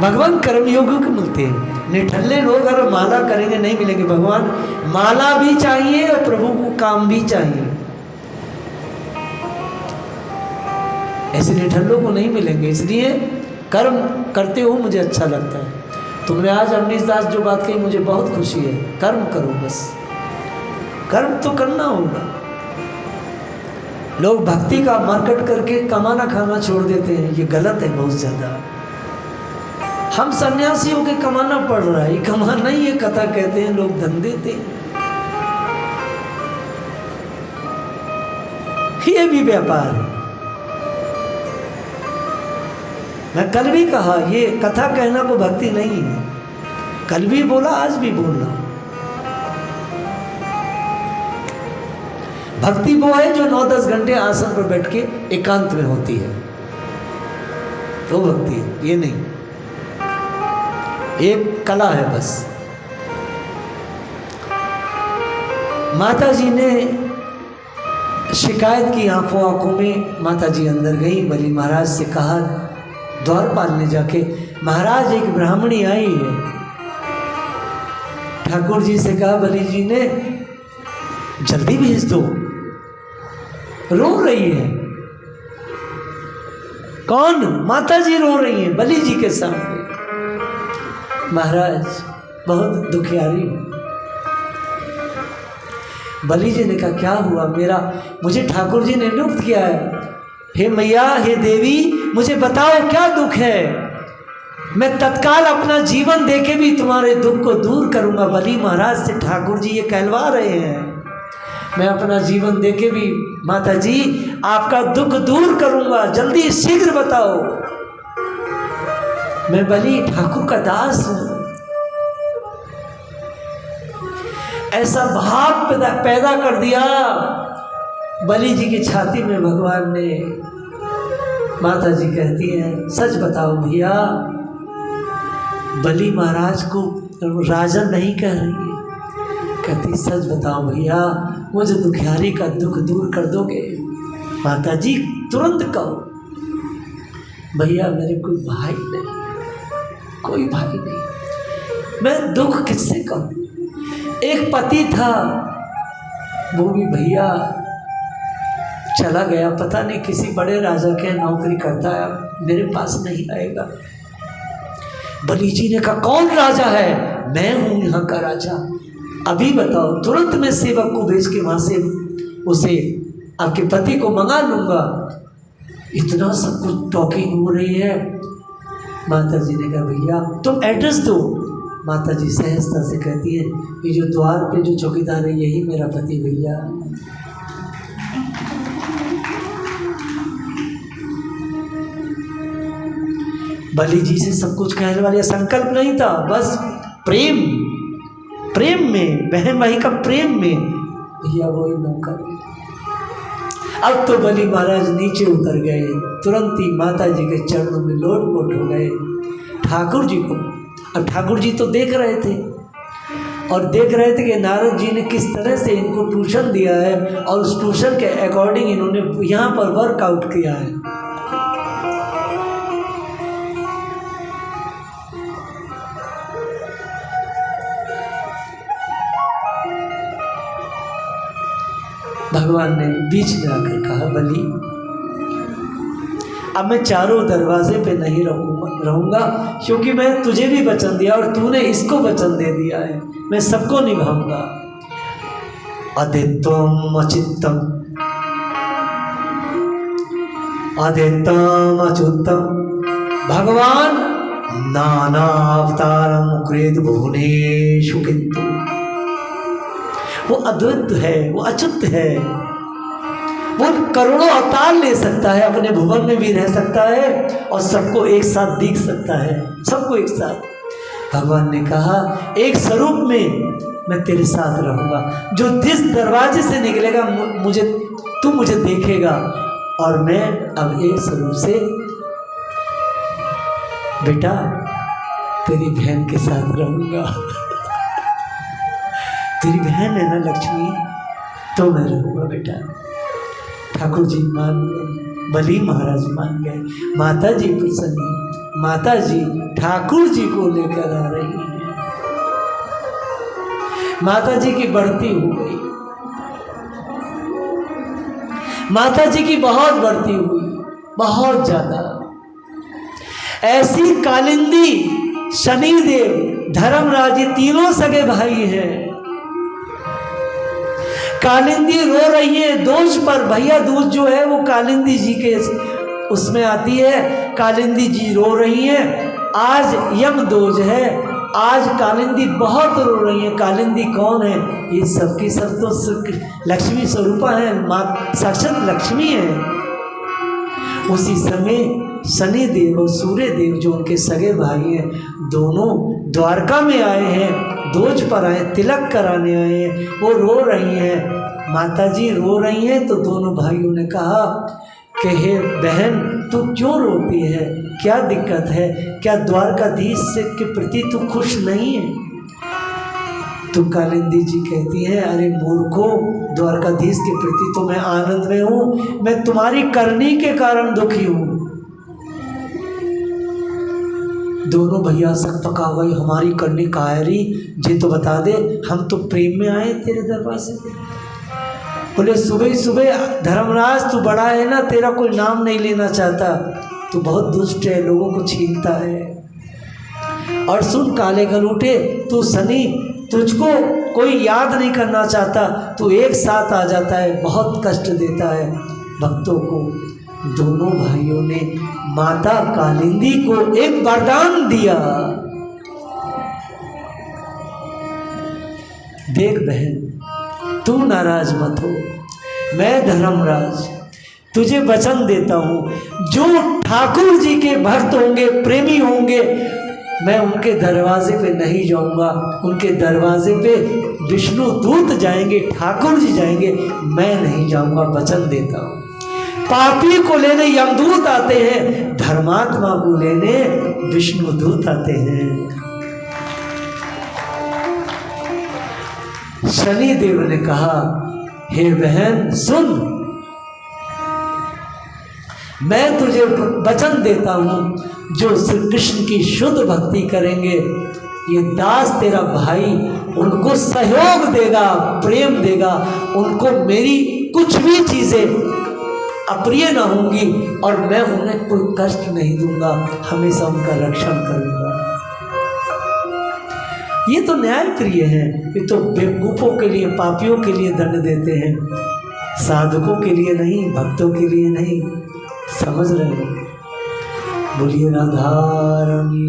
भगवान कर्मयोगी को मिलते हैं। निठल्ले लोग अगर माला करेंगे नहीं मिलेंगे। भगवान माला भी चाहिए और प्रभु को काम भी चाहिए। ऐसे निठल्लों को नहीं मिलेंगे। इसलिए कर्म करते हो मुझे अच्छा लगता है। तुमने आज अमरीश दास जो बात कही मुझे बहुत खुशी है। कर्म करो, बस कर्म तो करना होगा। लोग भक्ति का मार्केट करके कमाना खाना छोड़ देते हैं, ये गलत है बहुत ज़्यादा। हम सन्यासियों के कमाना पड़ रहा है, ये कमाना ही ये कथा कहते हैं लोग, धन देते हैं, ये भी व्यापार है। मैं कल भी कहा ये कथा कहना को भक्ति नहीं है। कल भी बोला, आज भी बोल रहा हूं। भक्ति वो है जो 9-10 घंटे आसन पर बैठ के एकांत में होती है, तो भक्ति है। ये नहीं, एक कला है बस। माता जी ने शिकायत की, आंखों आंखों में माता जी अंदर गई, बलि महाराज से कहा द्वारपाल ने जाके, महाराज एक ब्राह्मणी आई है। ठाकुर जी से कहा बलि जी ने, जल्दी भेज दो, रो रही है। कौन? माता जी रो रही है बलि जी के सामने। महाराज बहुत दुखियारी हूं। बलि जी ने कहा क्या हुआ? मुझे ठाकुर जी ने नियुक्त किया है। हे मैया, हे देवी, मुझे बताओ क्या दुख है। मैं तत्काल अपना जीवन देके भी तुम्हारे दुख को दूर करूंगा। बलि महाराज से ठाकुर जी ये कहलवा रहे हैं, मैं अपना जीवन देके भी माता जी आपका दुख दूर करूंगा, जल्दी शीघ्र बताओ। मैं बलि ठाकुर का दास हूं। ऐसा भाव पैदा कर दिया बलि जी की छाती में भगवान ने। माता जी कहती हैं सच बताओ भैया, बलि महाराज को राजा नहीं कह रही है। कहती सच बताओ भैया, मुझे दुखियारी का दुख दूर कर दोगे? माता जी तुरंत कहो। भैया मेरे कोई भाई नहीं, कोई भाई नहीं, मैं दुख किससे कहूँ? एक पति था, वो भी भैया चला गया, पता नहीं किसी बड़े राजा के नौकरी करता है, मेरे पास नहीं आएगा। बलि जी ने कहा कौन राजा है? मैं हूं यहाँ का राजा, अभी बताओ। तुरंत मैं सेवक को भेज के वहां से उसे आपके पति को मंगा लूंगा। इतना सब कुछ टॉकिंग हो रही है। माता जी ने कहा भैया तुम एड्रेस दो। माता जी सहजता से कहती है कि जो द्वार पे जो चौकीदार है यही मेरा पति भैया। बलि जी से सब कुछ कहने वाले संकल्प नहीं था, बस प्रेम, प्रेम में, बहन भाई का प्रेम में भैया वही नौकर। अब तो बलि महाराज नीचे उतर गए, तुरंत ही माता जी के चरणों में लोट-पोट हो गए ठाकुर जी को। अब ठाकुर जी तो देख रहे थे और देख रहे थे कि नारद जी ने किस तरह से इनको ट्यूशन दिया है और उस ट्यूशन के अकॉर्डिंग इन्होंने यहाँ पर वर्कआउट किया है। भगवान ने बीच में आकर कहा बलि अब मैं चारों दरवाजे पे नहीं रहूंगा, क्योंकि मैं तुझे भी वचन दिया और तूने इसको वचन दे दिया है, मैं सबको निभाऊंगा। अदित्यम अचित्तम अदित्यम अच्युतम भगवान नाना अवतारम कृत भुवनेषु किंतु। वो अद्वैत है, वो अच्युत है, वो करोड़ों अवतार ले सकता है, अपने भुवन में भी रह सकता है और सबको एक साथ दिख सकता है, सबको एक साथ। भगवान ने कहा एक स्वरूप में मैं तेरे साथ रहूंगा, जो जिस दरवाजे से निकलेगा तू मुझे देखेगा और मैं अब एक स्वरूप से बेटा तेरी बहन के साथ रहूंगा। तेरी बहन है ना लक्ष्मी, तो मैं रहूंगा बेटा। ठाकुर जी मान गए, बलि महाराज मान गए, माता जी प्रसन्न, माता जी ठाकुर जी को लेकर आ रही हैं। माता जी की बढ़ती हो गई, माता जी की बहुत बढ़ती हुई, बहुत ज्यादा। ऐसी कालिंदी, शनिदेव, धर्मराज, ये तीनों सगे भाई हैं। कालिंदी रो रही है दोष पर। भैया दूज जो है वो कालिंदी जी के उसमें आती है। कालिंदी जी रो रही है। आज यम दोज है, आज कालिंदी बहुत रो रही है। कालिंदी कौन है? ये सबकी सब तो लक्ष्मी स्वरूपा है, माँ साक्षात लक्ष्मी है। उसी समय शनि देव और सूर्य देव जो उनके सगे भाई हैं, दोनों द्वारका में आए हैं, दोज पर आए, तिलक कराने आए हैं। वो रो रही हैं, माता जी रो रही हैं। तो दोनों भाइयों ने कहा कि हे बहन, तू क्यों रोती है? क्या दिक्कत है? क्या द्वारकाधीश से के प्रति तू खुश नहीं है? तो कालिंदी जी कहती हैं, अरे मूर्खो, द्वारकाधीश के प्रति तो मैं आनंद में हूँ, मैं तुम्हारी करनी के कारण दुखी हूँ। दोनों भैया सक पका गई, हमारी करनी कायरी जी, तो बता दे, हम तो प्रेम में आए तेरे दरबार से। बोले सुबह सुबह धर्मराज तू बड़ा है ना, तेरा कोई नाम नहीं लेना चाहता, तू बहुत दुष्ट है, लोगों को छीनता है। और सुन काले गलूटे, तू शनि, तुझको कोई याद नहीं करना चाहता, तू एक साथ आ जाता है, बहुत कष्ट देता है भक्तों को। दोनों भाइयों ने माता कालिंदी को एक वरदान दिया। देख बहन, तू नाराज मत हो, मैं धर्मराज तुझे वचन देता हूँ, जो ठाकुर जी के भक्त होंगे, प्रेमी होंगे, मैं उनके दरवाजे पे नहीं जाऊँगा। उनके दरवाजे पे विष्णु दूत जाएंगे, ठाकुर जी जाएंगे, मैं नहीं जाऊँगा, वचन देता हूँ। पापी को लेने यमदूत आते हैं, धर्मात्मा को लेने विष्णु दूत आते हैं। शनि देव ने कहा, हे बहन सुन, मैं तुझे वचन देता हूँ, जो श्री कृष्ण की शुद्ध भक्ति करेंगे, ये दास तेरा भाई उनको सहयोग देगा, प्रेम देगा, उनको मेरी कुछ भी चीज़ें अप्रिय न होंगी, और मैं उन्हें कोई कष्ट नहीं दूंगा, हमेशा उनका रक्षण करूंगा। ये तो न्याय प्रिय है, ये तो बेवकूफ़ों के लिए, पापियों के लिए दंड देते हैं, साधकों के लिए नहीं, भक्तों के लिए नहीं। समझ रहे हैं? बोलिए राधा रानी